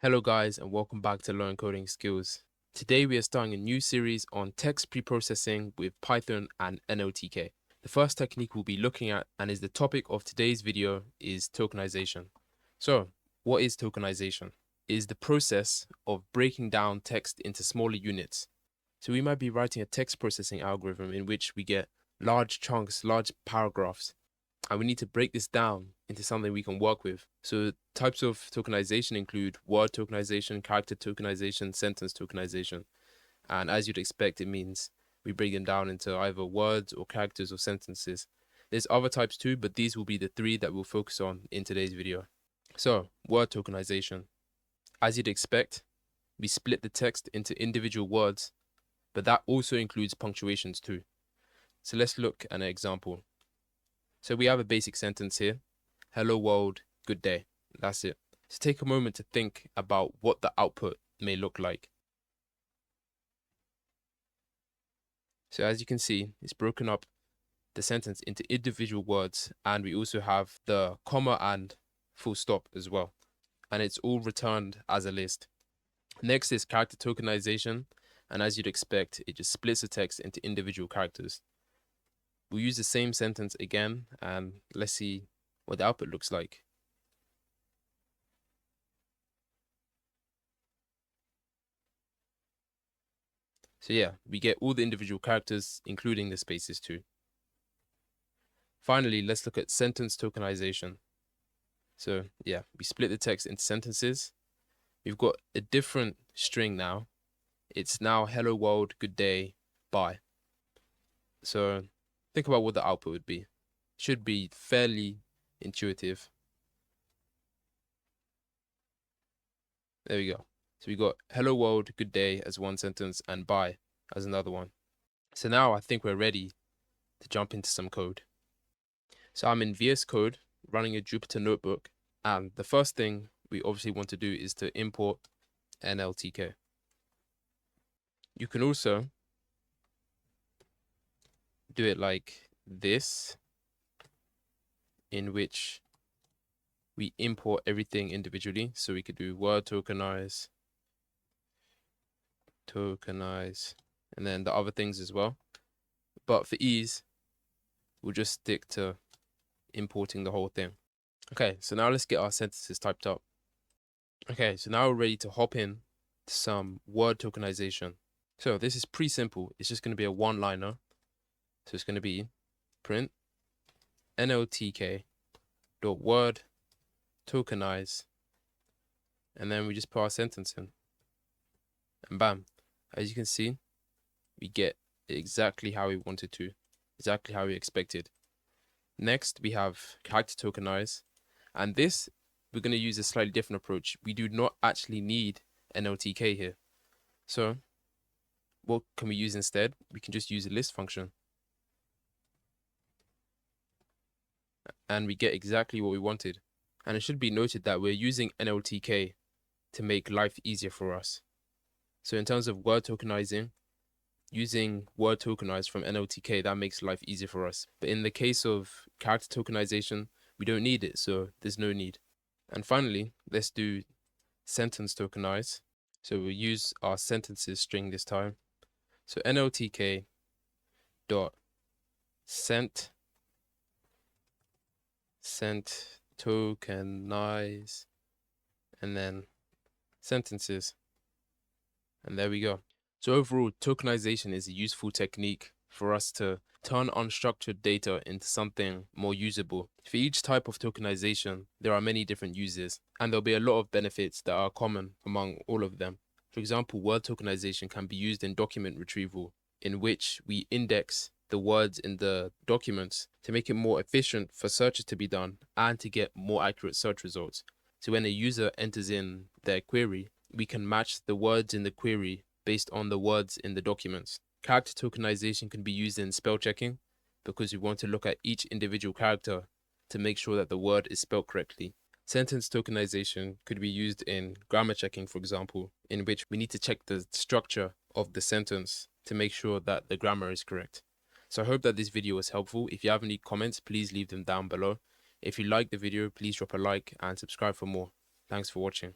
Hello guys and welcome back to Learn Coding Skills. Today we are starting a new series on text preprocessing with Python and NLTK. The first technique we'll be looking at and is the topic of today's video is tokenization. So what is tokenization? It is the process of breaking down text into smaller units. So we might be writing a text processing algorithm in which we get large chunks, large paragraphs, and we need to break this down into something we can work with. So types of tokenization include word tokenization, character tokenization, sentence tokenization. And as you'd expect, it means we break them down into either words or characters or sentences. There's other types too, but these will be the three that we'll focus on in today's video. So word tokenization. As you'd expect, we split the text into individual words, but that also includes punctuations too. So let's look at an example. So we have a basic sentence here. Hello world, good day. That's it. So take a moment to think about what the output may look like. So as you can see, it's broken up the sentence into individual words, and we also have the comma and full stop as well. And it's all returned as a list. Next is character tokenization. And as you'd expect, it just splits the text into individual characters. We'll use the same sentence again, and let's see what the output looks like. So yeah, we get all the individual characters, including the spaces too. Finally, let's look at sentence tokenization. So yeah, we split the text into sentences. We've got a different string now. It's now hello world, good day, bye. So think about what the output would be. Should be fairly intuitive. There we go. So we got hello world, good day as one sentence and bye as another one. So now I think we're ready to jump into some code. So I'm in VS Code running a Jupyter notebook, and the first thing we obviously want to do is to import NLTK. You can also do it like this, in which we import everything individually. So we could do word tokenize, and then the other things as well. But for ease, we'll just stick to importing the whole thing. Okay, so now let's get our sentences typed up. Okay, so now we're ready to hop in to some word tokenization. So this is pretty simple. It's just going to be a one-liner. So it's going to be print NLTK dot word tokenize, and then we just put our sentence in, and bam, as you can see, we get exactly how we wanted to, exactly how we expected. Next, we have character tokenize, and this we're going to use a slightly different approach. We do not actually need NLTK here. So what can we use instead? We can just use a list function, and we get exactly what we wanted. And it should be noted that we're using NLTK to make life easier for us. So in terms of word tokenizing, using word tokenize from NLTK, that makes life easier for us. But in the case of character tokenization, we don't need it, so there's no need. And finally, let's do sentence tokenize. So we'll use our sentences string this time. So NLTK dot sent tokenize, and then sentences, and there we go. So overall, tokenization is a useful technique for us to turn unstructured data into something more usable. For each type of tokenization, there are many different uses, and there'll be a lot of benefits that are common among all of them. For example, word tokenization can be used in document retrieval, in which we index the words in the documents to make it more efficient for searches to be done and to get more accurate search results. So when a user enters in their query, we can match the words in the query based on the words in the documents. Character tokenization can be used in spell checking because we want to look at each individual character to make sure that the word is spelled correctly. Sentence tokenization could be used in grammar checking, for example, in which we need to check the structure of the sentence to make sure that the grammar is correct. So I hope that this video was helpful. If you have any comments, please leave them down below. If you liked the video, please drop a like and subscribe for more. Thanks for watching.